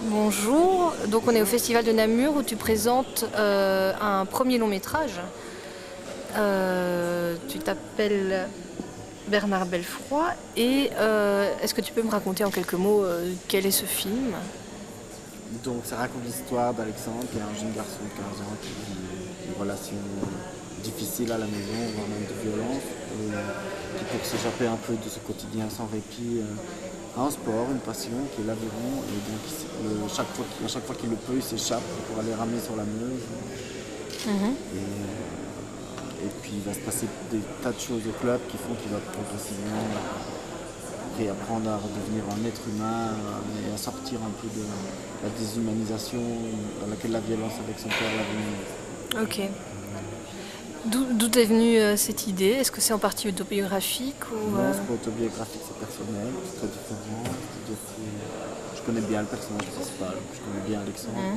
Bonjour, donc on est au Festival de Namur où tu présentes un premier long métrage. Tu t'appelles Bernard Belfroid et est-ce que tu peux me raconter en quelques mots quel est ce film? Donc ça raconte l'histoire d'Alexandre, qui est un jeune garçon de 15 ans qui vit une relation difficile à la maison, voire même de violence, et qui pour s'échapper un peu de ce quotidien sans répit a un sport, une passion qui est l'aviron, et donc à chaque fois qu'il le peut, il s'échappe pour aller ramer sur la Meuse. Mhm. Et puis il va se passer des tas de choses au club qui font qu'il va progressivement réapprendre à redevenir un être humain et à sortir un peu de la déshumanisation dans laquelle la violence avec son père l'a mis. Ok. D'où est venue cette idée? Est-ce que c'est en partie autobiographique ou Non, c'est pas autobiographique, c'est personnel, c'est très différent. Je connais bien le personnage principal, je connais bien Alexandre,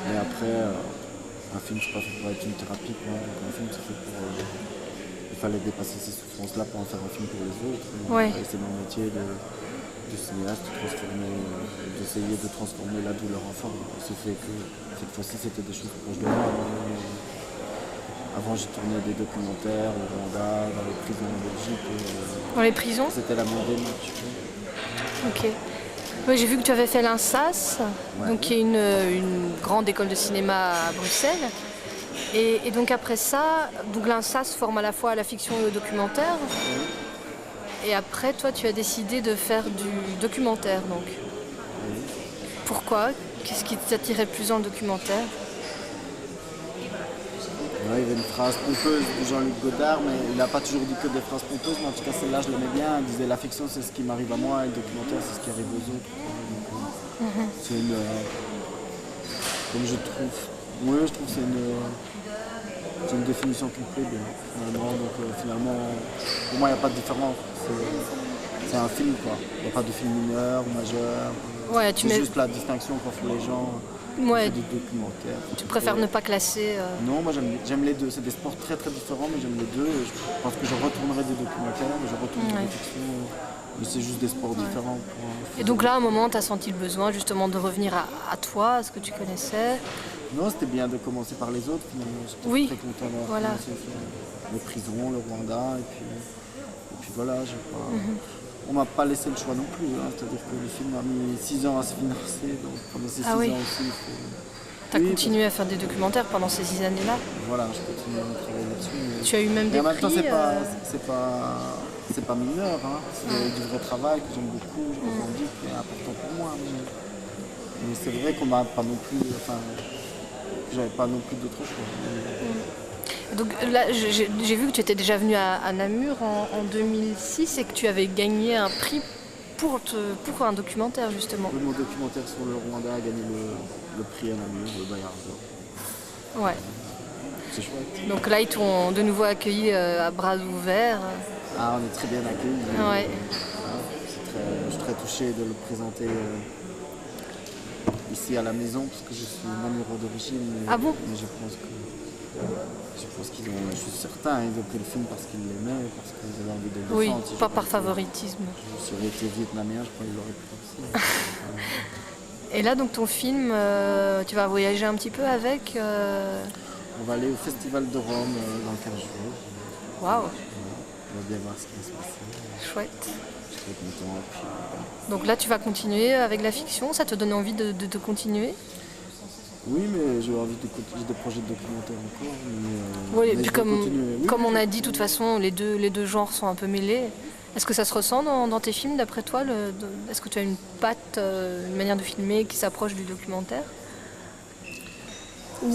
mais après, un film c'est pas fait pour être une thérapie, quoi. Donc un film c'est fait pour. Il fallait dépasser ces souffrances-là pour en faire un film pour les autres. Ouais. Et c'est mon métier de cinéaste, d'essayer de transformer la douleur en forme. Ce fait que cette fois-ci c'était des choses proches de moi. Avant, j'ai tourné des documentaires au Rwanda, dans les prisons en Belgique. Dans les prisons? C'était la mondaine. Ok. Oui, j'ai vu que tu avais fait l'INSAS, Ouais. donc qui est une grande école de cinéma à Bruxelles. Et donc après ça, donc l'INSAS forme à la fois à la fiction et au documentaire. Et après, toi, tu as décidé de faire du documentaire, donc. Oui. Pourquoi? Qu'est-ce qui t'attirait plus dans le documentaire? Ouais, il y avait une phrase pompeuse de Jean-Luc Godard, mais il n'a pas toujours dit que des phrases pompeuses, mais en tout cas celle-là je l'aimais bien. Il disait la fiction c'est ce qui m'arrive à moi et le documentaire c'est ce qui arrive aux autres. Donc, c'est une. Comme je trouve. Oui, je trouve que c'est une définition qui me plaît bien. Finalement, donc finalement, pour moi il n'y a pas de différence. C'est un film quoi. Il n'y a pas de film mineur ou majeur. Ouais, tu C'est mets... juste la distinction qu'on fait les gens. Ouais, Des documentaires. tu préfères ne pas classer. Non, moi j'aime les deux. C'est des sports très très différents, mais j'aime les deux. Et je pense que je retournerai des documentaires, je retournerai des fictions. Mais c'est juste des sports différents. Et donc là, à un moment, tu as senti le besoin justement de revenir à toi, à ce que tu connaissais. Non, c'était bien de commencer par les autres. Finalement, j'étais Oui, très content d'avoir voilà. commencé les prisons, le Rwanda. Et puis voilà, on m'a pas laissé le choix non plus. Hein. C'est-à-dire que le film a mis 6 ans à se financer. Donc pendant ces 6 Ah oui. ans aussi, il faut... Tu as Oui, continué à faire des documentaires pendant ces 6 années-là. Voilà, je continue à travailler là-dessus. Tu as eu même Et des en même temps, prix. c'est pas mineur, hein. C'est du vrai travail que j'aime beaucoup, je revendique, qui est important pour moi. Mais c'est vrai qu'on m'a pas non plus, enfin, que j'avais pas non plus d'autre choix. Donc là, j'ai vu que tu étais déjà venu à Namur en 2006 et que tu avais gagné un prix pour un documentaire justement. Oui, mon documentaire sur le Rwanda a gagné le prix à Namur, le Bayard d'Or. Ouais. C'est chouette. Donc là, ils t'ont de nouveau accueilli à bras ouverts. Ah, on est très bien accueillis. Ouais. Je suis très touché de le présenter ici à la maison, parce que je suis namureur d'origine. Ah bon? Mais je pense qu'ils ont, je suis certain, ils ont pris le film parce qu'ils l'aimaient, parce qu'ils avaient envie de le Oui, défendre. Si pas par j'aurais été- favoritisme. Si j'aurais été vietnamien, je crois qu'ils l'auraient pris aussi. Et là, donc ton film, tu vas voyager un petit peu avec. On va aller au Festival de Rome dans 15 jours. Waouh, On va bien voir ce qui va se passer. chouette. Je suis très content. Et puis, Donc là, tu vas continuer avec la fiction. Ça te donne envie de continuer? oui, mais j'ai envie de continuer des projets de documentaire encore. Oui, Mais puis je vais comme, continuer. Oui, comme oui, on a dit, de toute façon, les deux genres sont un peu mêlés. Est-ce que ça se ressent dans tes films, d'après toi? Est-ce que tu as une patte, une manière de filmer qui s'approche du documentaire?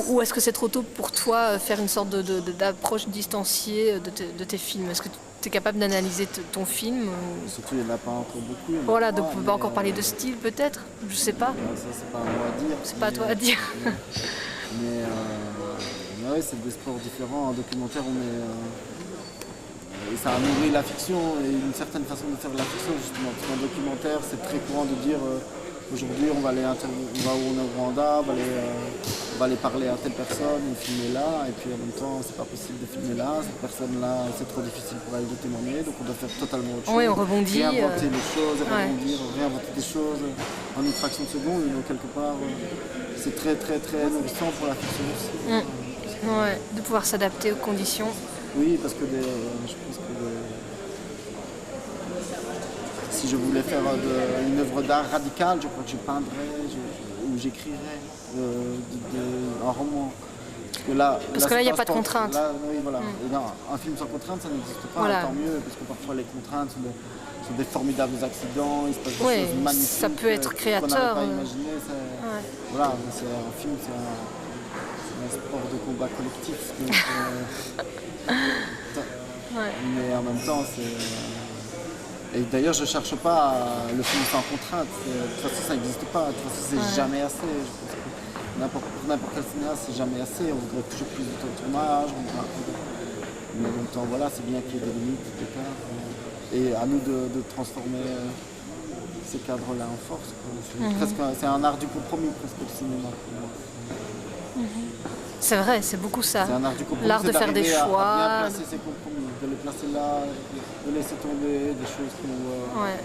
Ou est-ce que c'est trop tôt pour toi faire une sorte d'approche distanciée de tes films? Est-ce que tu es capable d'analyser ton film surtout, il n'y en a pas encore beaucoup. il y en a Voilà, trois, donc on peut mais, pas encore parler de style peut-être? Je sais pas. ça, c'est pas à moi à dire. C'est pas à toi à dire. Mais ouais, c'est des sports différents. En documentaire, et ça a nourri la fiction et une certaine façon de faire de la fiction, justement. Parce qu'en documentaire, c'est très courant de dire aujourd'hui on va aller on va au Rwanda, on va aller parler à telle personne et filmer là, et puis en même temps c'est pas possible de filmer là, cette personne-là c'est trop difficile pour elle de témoigner, donc on doit faire totalement autre chose. Oui, on rebondit. Réinventer des choses, Ouais. rebondir, réinventer des choses en une fraction de seconde, et donc quelque part c'est très très très nourrissant pour la fiction aussi. Ouais, de pouvoir s'adapter aux conditions. Oui, parce que je pense que si je voulais faire une œuvre d'art radicale, je crois que je peindrais ou j'écrirais un roman. Parce que là, il n'y a pas de contraintes. Oui, voilà. Et non, un film sans contraintes, ça n'existe pas, Voilà. tant mieux, parce que parfois les contraintes sont des formidables accidents, il se passe des Oui, choses magnifiques. ça peut être qu'on créateur. n'avait pas imaginé. Ouais. Voilà, c'est un film, c'est un sport de combat collectif. Donc, Ouais. mais en même temps, et d'ailleurs, je ne cherche pas le film sans contrainte. De toute façon, ça n'existe pas. De toute façon, c'est jamais assez. Je pense que pour n'importe quel cinéaste, c'est jamais assez. On voudrait toujours plus de temps de tournage. Mais en même temps, voilà, c'est bien qu'il y ait des limites, des cadres. Et à nous de transformer ces cadres-là en force. C'est un art du compromis, presque, le cinéma. C'est vrai, c'est beaucoup ça. C'est un art du compromis. L'art de faire des d'arriver choix. à bien placer ses compromis, de les placer là, de laisser tomber des choses Ouais.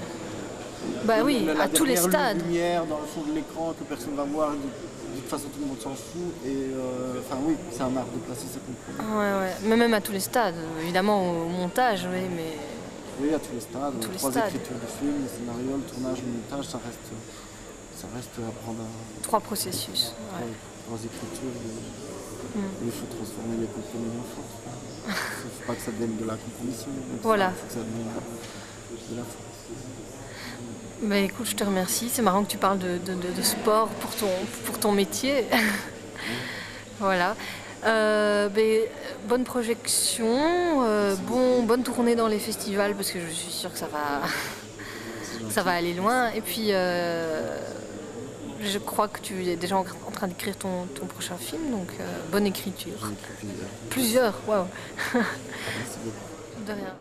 Bah oui, à tous les stades. Une lumière dans le fond de l'écran que personne ne va voir, de toute façon tout le monde s'en fout. Et enfin oui, c'est un art de placer ses compromis. Ouais. Mais même à tous les stades. Évidemment, au montage, oui, mais. Oui, à tous les stades. Tous les Trois stades. écritures de film, le scénario, le tournage, le montage, ça reste à prendre à 3 processus. Ouais. trois écritures. Et il faut transformer les compromis en force. Il ne faut pas que ça devienne de la compromission. Voilà. Il faut que ça devienne de la force. Bah écoute, je te remercie. C'est marrant que tu parles de sport pour ton métier. Voilà. Bonne projection, bonne tournée dans les festivals parce que je suis sûre que ça va aller loin. Et puis, je crois que tu es déjà en train d'écrire ton prochain film, donc bonne écriture. J'ai écrit plusieurs. Plusieurs, waouh. Merci beaucoup. De rien.